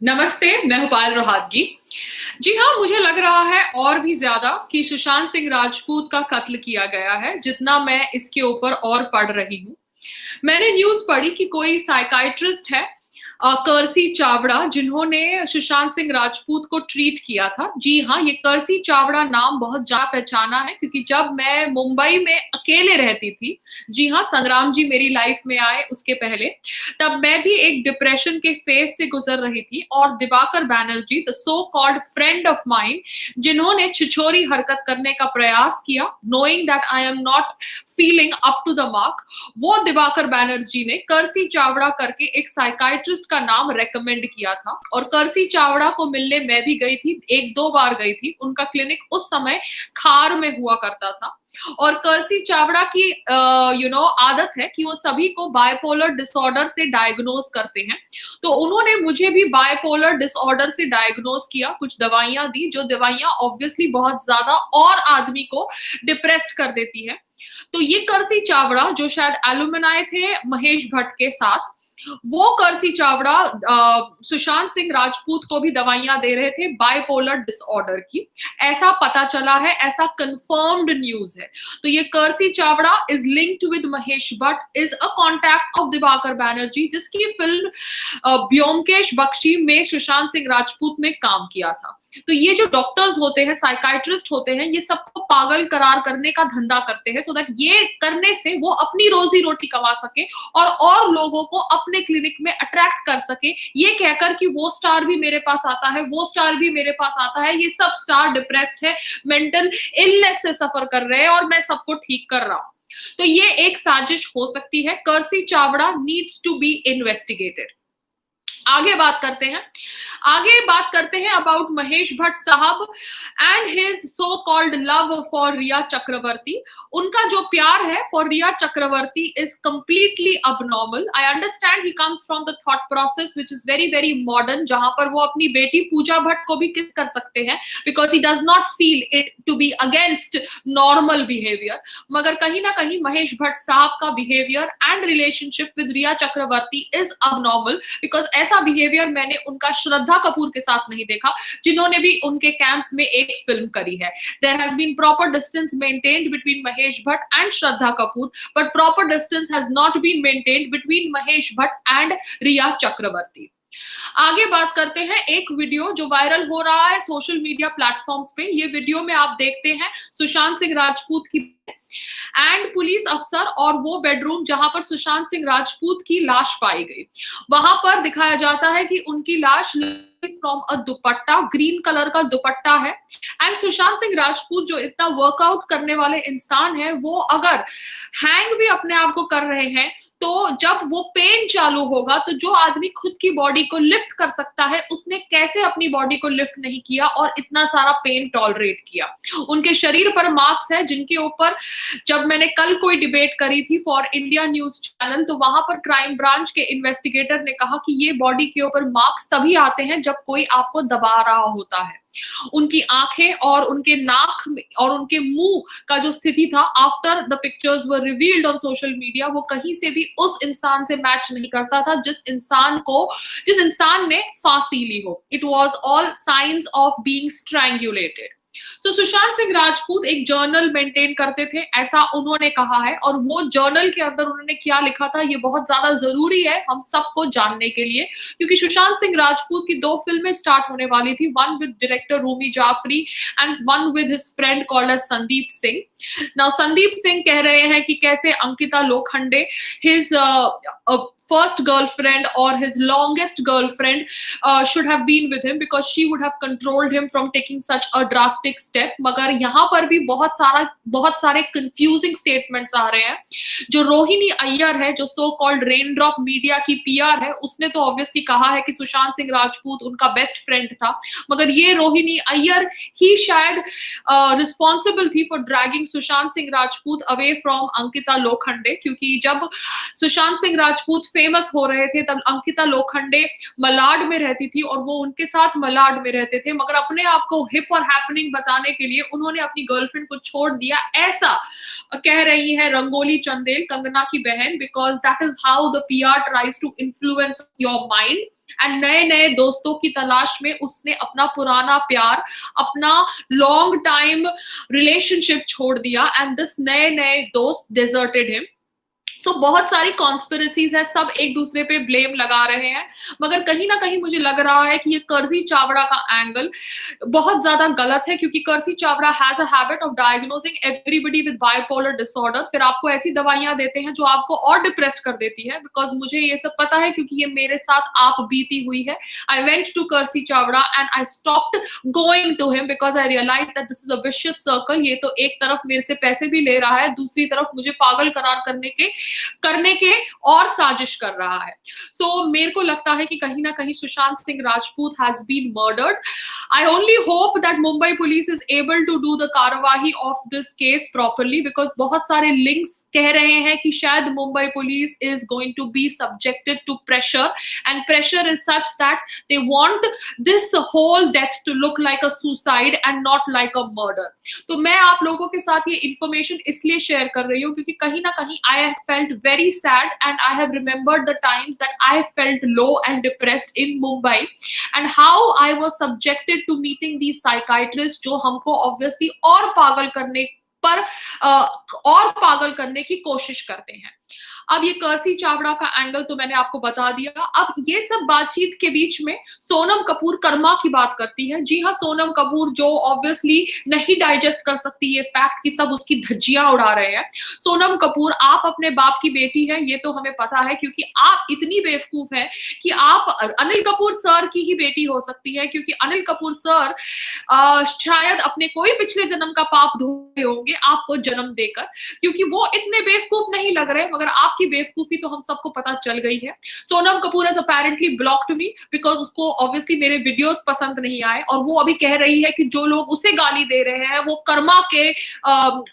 नमस्ते, मैं हूपाल रोहातगी। जी हाँ, मुझे लग रहा है और भी ज़्यादा कि सुशांत सिंह राजपूत का कत्ल किया गया है, जितना मैं इसके ऊपर और पढ़ रही हूँ। मैंने न्यूज़ पढ़ी कि कोई साइकियाट्रिस्ट है कर्सी चावड़ा, जिन्होंने सुशांत सिंह राजपूत को ट्रीट किया था। जी हाँ, ये कर्सी चावड़ा नाम बहुत जाना-पहचाना है क्योंकि जब मैं मुंबई में अकेले रहती थी, जी हाँ, संग्राम जी मेरी लाइफ़ में आए उसके पहले, तब मैं भी एक डिप्रेशन के फेज़ से गुज़र रही थी और Diwakar Banerjee, the so called friend of mine, जिन्होंने छिछोरी हरकत करने का प्रयास किया, knowing that I am not feeling up to the mark, वो दिवाकर बैनर्जी ने कर्सी चावड़ा करके एक साइकियाट्रिस्ट का नाम रेकमेंड किया था और कर्सी चावड़ा को मिलने मैं भी गई थी, 1-2 बार गई थी। उनका क्लिनिक उस समय खार में हुआ करता था और कर्सी चावड़ा की आदत है कि वो सभी को बाइपोलर डिसऑर्डर से डायग्नोज करते हैं। तो उन्होंने मुझे भी बाइपोलर डिसऑर्डर से डायग्नोज किया, कुछ दवाइयाँ दी, जो दवाइयाँ ऑब्वियसली बहुत ज़्यादा और आदमी को डिप्रेस्ड कर देती है। तो ये कर्सी चावड़ा जो शायद एलुमनाई थे महेश भट्ट के साथ, वो कर्सी चावड़ा सुशांत सिंह राजपूत को भी दवाइयां दे रहे थे बाइपोलर डिसऑर्डर की। ऐसा पता चला है, ऐसा कंफर्म्ड न्यूज़ है। तो ये Kersi Chavda is linked with Mahesh Bhatt, is a contact of Dibakar Banerjee, जिसकी फिल्म ब्योमकेश बख्शी में सुशांत सिंह राजपूत ने काम किया था। तो ये जो डॉक्टर्स होते हैं, साइकियाट्रिस्ट होते हैं, ये सबको पागल करार करने का धंधा करते हैं, सो दैट ये करने से वो अपनी रोजी रोटी कमा सके और लोगों को अपने क्लिनिक में अट्रैक्ट कर सके, ये कहकर कि वो स्टार भी मेरे पास आता है, वो स्टार भी मेरे पास आता है, ये सब स्टार डिप्रेस्ड है, मेंटल इलनेस से सफर कर रहे हैं और मैं सबको ठीक कर रहा हूं। तो ये एक साजिश हो सकती है। Kersi Chavda needs to be investigated. आगे बात करते हैं अबाउट महेश भट्ट साहब and his so called love for Rhea Chakraborty. उनका जो प्यार है for Rhea Chakraborty is completely abnormal. I understand he comes from the thought process which is very very modern, जहां पर वो अपनी बेटी पूजा भट्ट को भी किस कर सकते हैं because he does not feel it to be against normal behaviour. मगर कहीं ना कहीं महेश भट्ट साहब का behaviour and relationship with Rhea Chakraborty is abnormal because ऐसा बिहेवियर मैंने उनका श्रद्धा कपूर के साथ नहीं देखा, जिन्होंने भी उनके कैंप में एक फिल्म करी है। There has been proper distance maintained between Mahesh Bhatt and Shraddha Kapoor, but proper distance has not been maintained between Mahesh Bhatt and Rhea Chakraborty. आगे बात करते हैं एक वीडियो जो वायरल हो रहा है सोशल मीडिया प्लेटफॉर्म्स पे। ये वीडियो में आप देखते हैं सुशांत सिंह राजपूत की एंड पुलिस अफसर और वो बेडरूम जहां पर सुशांत सिंह राजपूत की लाश पाई गई। वहां पर दिखाया जाता है कि उनकी लाश from a dupatta, green colour का दुपट्टा है। एंड सुशांत सिंह राजपूत जो इतना वर्कआउट करने वाले इंसान है, वो अगर हैंग भी अपने आप को कर रहे हैं तो जब वो पेन चालू होगा तो जो आदमी खुद की बॉडी को लिफ्ट कर सकता है, उसने कैसे अपनी बॉडी को लिफ्ट नहीं किया और इतना सारा पेन टॉलरेट किया। उनके शरीर पर मार्क्स है जिनके ऊपर, जब मैंने कल कोई डिबेट करी थी फॉर इंडिया न्यूज चैनल, तो वहां पर क्राइम ब्रांच के इन्वेस्टिगेटर ने कहा कि ये बॉडी के ऊपर मार्क्स तभी आते हैं जब कोई आपको दबा रहा होता है। उनकी आंखें और उनके नाक और उनके मुंह का जो स्थिति था after the pictures were revealed on social media, वो कहीं से भी उस इंसान से मैच नहीं करता था जिस इंसान ने फांसी ली हो। It was all science of being strangulated. So Sushant Singh Rajput एक जर्नल मेंटेन करते थे, ऐसा उन्होंने कहा है, और वो जर्नल के अंदर उन्होंने क्या लिखा था ये बहुत ज्यादा जरूरी है हम सबको जानने के लिए, क्योंकि सुशांत सिंह राजपूत की 2 फिल्में स्टार्ट होने वाली थी, one with director Rumi Jafry and one with his friend called as Sandeep Singh. Now Sandeep Singh कह रहे हैं कि कैसे Ankita Lokhande, his first girlfriend or his longest girlfriend should have been with him because she would have controlled him from taking such a drastic step। मगर यहाँ पर भी बहुत सारे confusing statements आ रहे हैं। जो रोहिणी अय्यर है, जो so called rain drop media की पीआर है, उसने तो ऑब्वियसली कहा है कि सुशांत सिंह राजपूत उनका बेस्ट फ्रेंड था, मगर ये रोहिणी अय्यर ही शायद रिस्पॉन्सिबल थी for dragging Sushant Singh Rajput away from Ankita Lokhande, क्योंकि जब सुशांत सिंह राजपूत फेमस हो रहे थे तब अंकिता लोखंडे मलाड में रहती थी और वो उनके साथ मलाड में रहते थे, मगर अपने आप को हिप और हैपनिंग बताने के लिए उन्होंने अपनी गर्लफ्रेंड को छोड़ दिया, ऐसा कह रही है रंगोली चंदेल, कंगना की बहन, because that is how the PR tries to influence your mind. And नए नए दोस्तों की तलाश में उसने अपना पुराना प्यार, अपना लॉन्ग टाइम रिलेशनशिप छोड़ दिया एंड दिस नए नए दोस्त डिजर्टेड हिम। तो बहुत सारी कॉन्स्पिरेसीज है, सब एक दूसरे पे ब्लेम लगा रहे हैं, मगर कहीं ना कहीं मुझे लग रहा है कि ये कर्जी चावड़ा का एंगल बहुत ज्यादा गलत है, क्योंकि Kersi Chavda has a habit of diagnosing everybody with bipolar disorder. फिर आपको ऐसी दवाइयां देते हैं जो आपको और डिप्रेस्ड कर देती है, बिकॉज मुझे ये सब पता है क्योंकि ये मेरे साथ आप बीती हुई है। I went to Kersi Chavda and I stopped going to him because I realise that this is a vicious circle. ये तो एक तरफ मेरे से पैसे भी ले रहा है, दूसरी तरफ मुझे पागल करार करने के और साजिश कर रहा है। सो मेरे को लगता है कि कहीं ना कहीं Sushant Singh Rajput has been murdered. I only hope that Mumbai police is able to do the कार्यवाही of this case properly, because बहुत सारे लिंक्स कह रहे हैं कि शायद Mumbai police is going to be subjected to pressure, and pressure is such that they want this whole death to look like a suicide and not like a murder. तो मैं आप लोगों के साथ ये इंफॉर्मेशन इसलिए शेयर कर रही हूँ क्योंकि कहीं ना कहीं I have felt very sad and I have remembered the times that I felt low and depressed in Mumbai and how I was subjected to meeting these psychiatrists जो हमको obviously और पागल करने पर और पागल करने की कोशिश करते हैं। अब ये कर्सी चावड़ा का एंगल तो मैंने आपको बता दिया। अब ये सब बातचीत के बीच में सोनम कपूर कर्मा की बात करती है। जी हाँ, सोनम कपूर जो ऑब्वियसली नहीं डाइजेस्ट कर सकती ये फैक्ट कि सब उसकी धज्जियां उड़ा रहे हैं। सोनम कपूर, आप अपने बाप की बेटी है, ये तो हमें पता है, क्योंकि आप इतनी बेवकूफ है कि आप अनिल कपूर सर की ही बेटी हो सकती है, क्योंकि अनिल कपूर सर शायद अपने कोई पिछले जन्म का पाप धोए होंगे आपको जन्म देकर, क्योंकि वो इतने बेवकूफ नहीं लग रहे, मगर आपकी बेवकूफी तो हम सबको पता चल गई है। Sonam Kapoor has apparently blocked me because उसको ऑब्वियसली मेरे वीडियोस पसंद नहीं आए, और वो अभी कह रही है कि जो लोग उसे गाली दे रहे हैं वो कर्मा के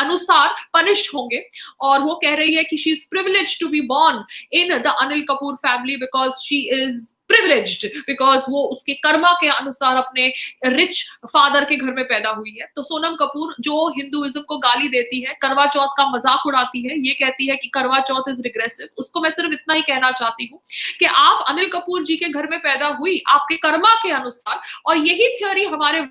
अनुसार पनिश्ड होंगे, और वो कह रही है कि she is privileged to be born in the Anil Kapoor family because she is privileged, because वो उसके कर्मा के अनुसार अपने रिच फादर के घर में पैदा हुई है। तो सोनम कपूर जो हिंदुइज्म को गाली देती है, करवा चौथ का मजाक उड़ाती है, ये कहती है कि करवा चौथ इज रिग्रेसिव, उसको मैं सिर्फ इतना ही कहना चाहती हूँ कि आप अनिल कपूर जी के घर में पैदा हुई आपके कर्मा के अनुसार, और यही थ्योरी हमारे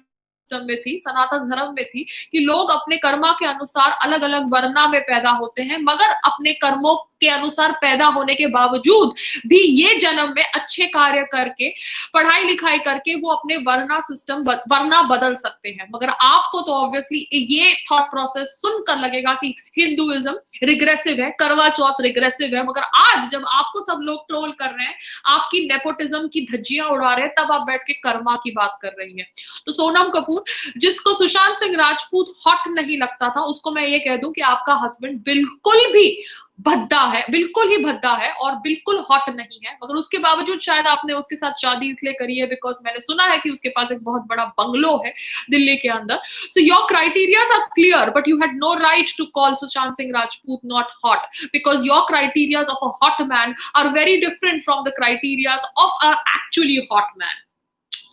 में थी, सनातन धर्म में थी, कि लोग अपने कर्मा के अनुसार अलग अलग वर्णा में पैदा होते हैं, मगर अपने कर्मों के अनुसार पैदा होने के बावजूद भी ये जन्म में अच्छे कार्य करके, पढ़ाई लिखाई करके वो अपने वर्णा बदल सकते हैं। मगर आपको तो ऑब्वियसली ये थॉट प्रोसेस सुनकर लगेगा कि हिंदुइज्म रिग्रेसिव है, करवा चौथ रिग्रेसिव है, मगर आज जब आपको सब लोग ट्रोल कर रहे हैं, आपकी नेपोटिज्म की धज्जियां उड़ा रहे हैं, तब आप बैठ के कर्मा की बात कर रही हैं। तो सोनम कपूर, जिसको सुशांत सिंह राजपूत हॉट नहीं लगता था, उसको मैं ये कह दूं कि आपका हस्बैंड बिल्कुल भी भद्दा है, बिल्कुल ही भद्दा है और बिल्कुल हॉट नहीं है, मगर उसके बावजूद शायद आपने उसके साथ शादी इसलिए करी है बिकॉज मैंने सुना है कि उसके पास एक बहुत बड़ा बंगलो है दिल्ली के अंदर। So your criterias are clear, but you had no right to call Sushant Singh Rajput not hot, because your criterias of a hot man are very different from the criterias of a actually hot man.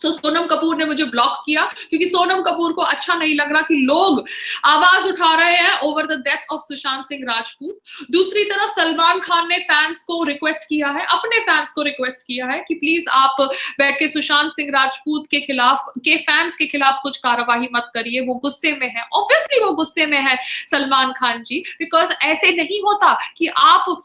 तो सोनम कपूर ने मुझे block किया क्योंकि सोनम कपूर को अच्छा नहीं लग रहा कि लोग आवाज उठा रहे हैं over the death of Sushant Singh Rajput. दूसरी तरफ सलमान खान ने फैंस को रिक्वेस्ट किया है, अपने फैंस को रिक्वेस्ट किया है कि प्लीज आप बैठ के सुशांत सिंह राजपूत के फैंस के खिलाफ कुछ कार्यवाही मत करिए, वो गुस्से में है। ऑब्वियसली वो गुस्से में है सलमान खान जी, बिकॉज ऐसे नहीं होता कि आप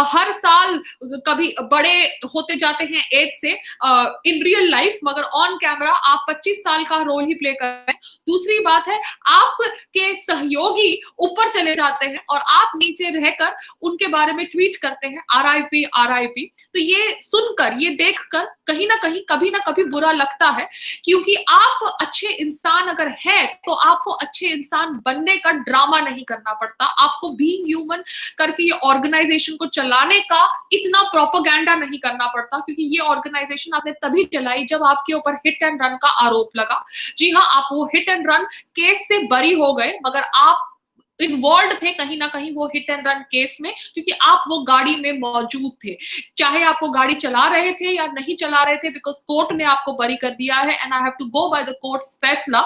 हर साल कभी बड़े होते जाते हैं एज से इन रियल लाइफ, मगर ऑन कैमरा आप 25 साल का रोल ही प्ले कर रहे हैं। दूसरी बात है, आपके सहयोगी ऊपर चले जाते हैं और आप नीचे रहकर उनके बारे में ट्वीट करते हैं RIP RIP। तो ये सुनकर, ये देखकर कहीं ना कहीं कभी ना कभी बुरा लगता है, क्योंकि आप अच्छे इंसान अगर हैं तो आपको अच्छे इंसान बनने का ड्रामा नहीं करना पड़ता, आपको बीइंग ह्यूमन करके ये ऑर्गेनाइजेशन को चलाने का इतना प्रोपेगेंडा नहीं करना पड़ता, क्योंकि ये ऑर्गेनाइजेशन आपने तभी चलाई जब आपके ऊपर हिट एंड रन का आरोप लगा। जी हाँ, आप वो हिट एंड रन केस से बरी हो गए, मगर आप इन्वॉल्व थे कहीं ना कहीं वो हिट एंड रन केस में, क्योंकि आप वो गाड़ी में मौजूद थे, चाहे आप वो गाड़ी चला रहे थे या नहीं चला रहे थे, बिकॉज कोर्ट ने आपको बरी कर दिया है and I have to go by the court's फैसला।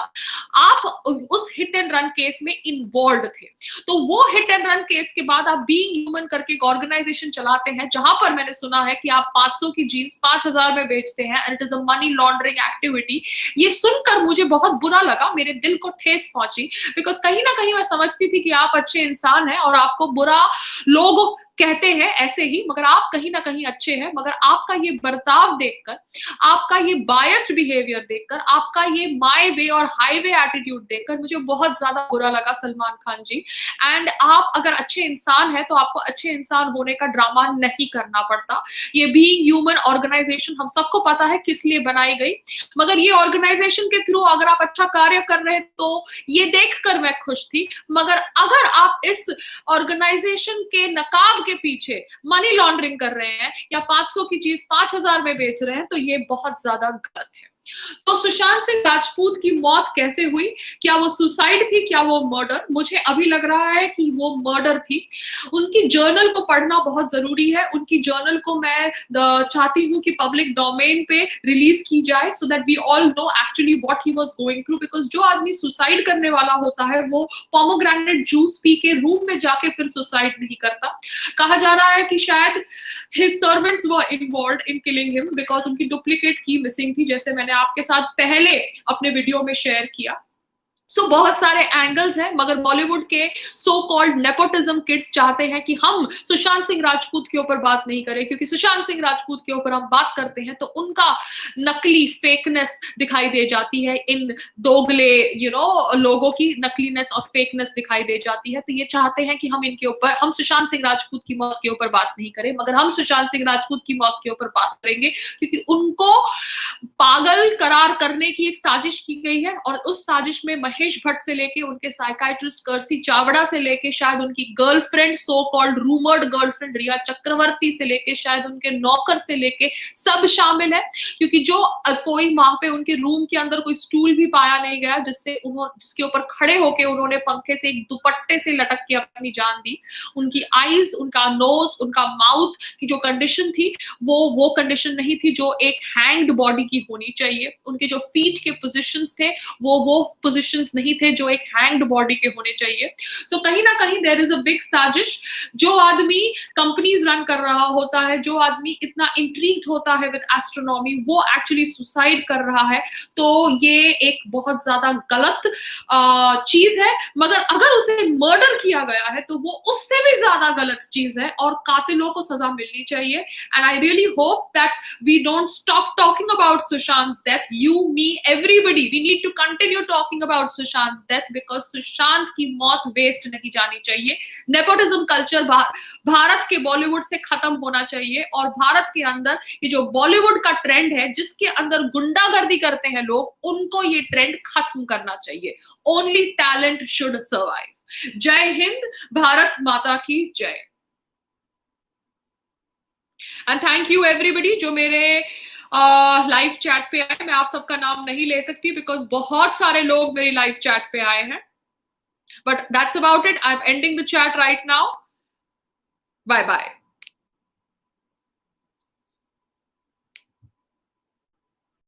आप उस हिट एंड रन केस में इन्वॉल्व थे। तो वो हिट एंड रन केस के बाद आप बीइंग ह्यूमन करके एक ऑर्गेनाइजेशन चलाते हैं, जहां पर मैंने सुना है कि आप 500 की जीन्स 5000 में बेचते हैं and it is a money laundering activity. ये सुनकर मुझे बहुत बुरा लगा, मेरे दिल को ठेस पहुंची, बिकॉज कहीं ना कहीं मैं समझती थी कि आप अच्छे इंसान हैं और आपको बुरा लोग कहते हैं ऐसे ही, मगर आप कहीं ना कहीं अच्छे हैं। मगर आपका ये बर्ताव देखकर, आपका ये बायस्ड बिहेवियर देखकर, आपका ये माय वे और हाईवे एटीट्यूड देखकर मुझे बहुत ज्यादा बुरा लगा सलमान खान जी। एंड आप अगर अच्छे इंसान हैं तो आपको अच्छे इंसान होने का ड्रामा नहीं करना पड़ता। ये बीइंग ह्यूमन ऑर्गेनाइजेशन हम सबको पता है किस लिए बनाई गई, मगर ये ऑर्गेनाइजेशन के थ्रू अगर आप अच्छा कार्य कर रहे हैं तो ये देखकर मैं खुश थी। मगर अगर आप इस ऑर्गेनाइजेशन के नकाब के पीछे मनी लॉन्ड्रिंग कर रहे हैं या 500 की चीज 5000 में बेच रहे हैं, तो ये बहुत ज्यादा गलत है। तो सुशांत सिंह राजपूत की मौत कैसे हुई? क्या वो सुसाइड थी, क्या वो मर्डर? मुझे अभी लग रहा है कि वो मर्डर थी। उनकी जर्नल को पढ़ना बहुत जरूरी है। उनकी जर्नल को मैं चाहती हूँ कि पब्लिक डोमेन पे रिलीज की जाए, so that we all know actually what he was going through. Because जो आदमी सुसाइड करने वाला होता है वो पोमोग्रेनेट जूस पी के रूम में जाके फिर सुसाइड नहीं करता। कहा जा रहा है कि शायद his servants were involved in killing him because उनकी डुप्लीकेट की मिसिंग थी, जैसे मैंने आपके साथ पहले अपने वीडियो में शेयर किया। सो बहुत सारे एंगल्स हैं, मगर बॉलीवुड के सो कॉल्ड नेपोटिज्म किड्स चाहते हैं कि हम सुशांत सिंह राजपूत के ऊपर बात नहीं करें, क्योंकि सुशांत सिंह राजपूत के ऊपर हम बात करते हैं तो उनका नकली फेकनेस दिखाई दे जाती है, इन दोगले लोगों की नकलीनेस और फेकनेस दिखाई दे जाती है। तो ये चाहते हैं कि हम इनके ऊपर, हम सुशांत सिंह राजपूत की मौत के ऊपर बात नहीं करें, मगर हम सुशांत सिंह राजपूत की मौत के ऊपर बात करेंगे, क्योंकि उनको पागल करार करने की एक साजिश की गई है। और उस साजिश में महेश भट्ट से लेके उनके साइकाइट्रिस्ट कर्सी चावड़ा से लेके शायद उनकी girlfriend, so called rumoured girlfriend Rhea Chakraborty से लेके शायद उनके नौकर से लेके सब शामिल है। क्योंकि जो कोई वहां पे उनके रूम के अंदर कोई स्टूल भी पाया नहीं गया जिसके ऊपर खड़े होके उन्होंने पंखे से एक दुपट्टे से लटक के अपनी जान दी। उनकी आईज, उनका नोज, उनका माउथ की जो कंडीशन थी वो कंडीशन नहीं थी जो एक हैंग्ड बॉडी की होनी चाहिए। उनके जो फीट के पोजीशंस थे वो पोजीशंस नहीं थे जो एक हैंग्ड बॉडी के होने चाहिए। सो कहीं ना कहीं देयर इज अ बिग साजिश। जो आदमी कंपनीज रन कर रहा होता है, जो आदमी इतना इंट्रीग्ड होता है विद एस्ट्रोनॉमी, वो एक्चुअली सुसाइड कर रहा है। तो ये एक बहुत ज्यादा गलत चीज है। मगर अगर उसे मर्डर किया गया है तो वो उससे भी ज्यादा गलत चीज है और कातिलों को सजा मिलनी चाहिए। And I really hope that we don't stop talking about Sushant's death. You, me, everybody, we need to continue talking about Sushant's death because Sushant की मौत वेस्ट नहीं जानी चाहिए। नेपोटिज्म कल्चर भारत के बॉलीवुड से खत्म होना चाहिए और भारत के अंदर ये जो बॉलीवुड का ट्रेंड है जिसके अंदर गुंडागर्दी करते हैं लोग, उनको ये ट्रेंड खत्म करना चाहिए। Only talent should survive. जय हिंद, भारत माता की जय। एंड थैंक यू एवरीबडी जो मेरे लाइव चैट पे आए। मैं आप सबका नाम नहीं ले सकती बिकॉज बहुत सारे लोग मेरी लाइव चैट पे आए हैं, but that's about it. I am ending the chat right now. Bye bye.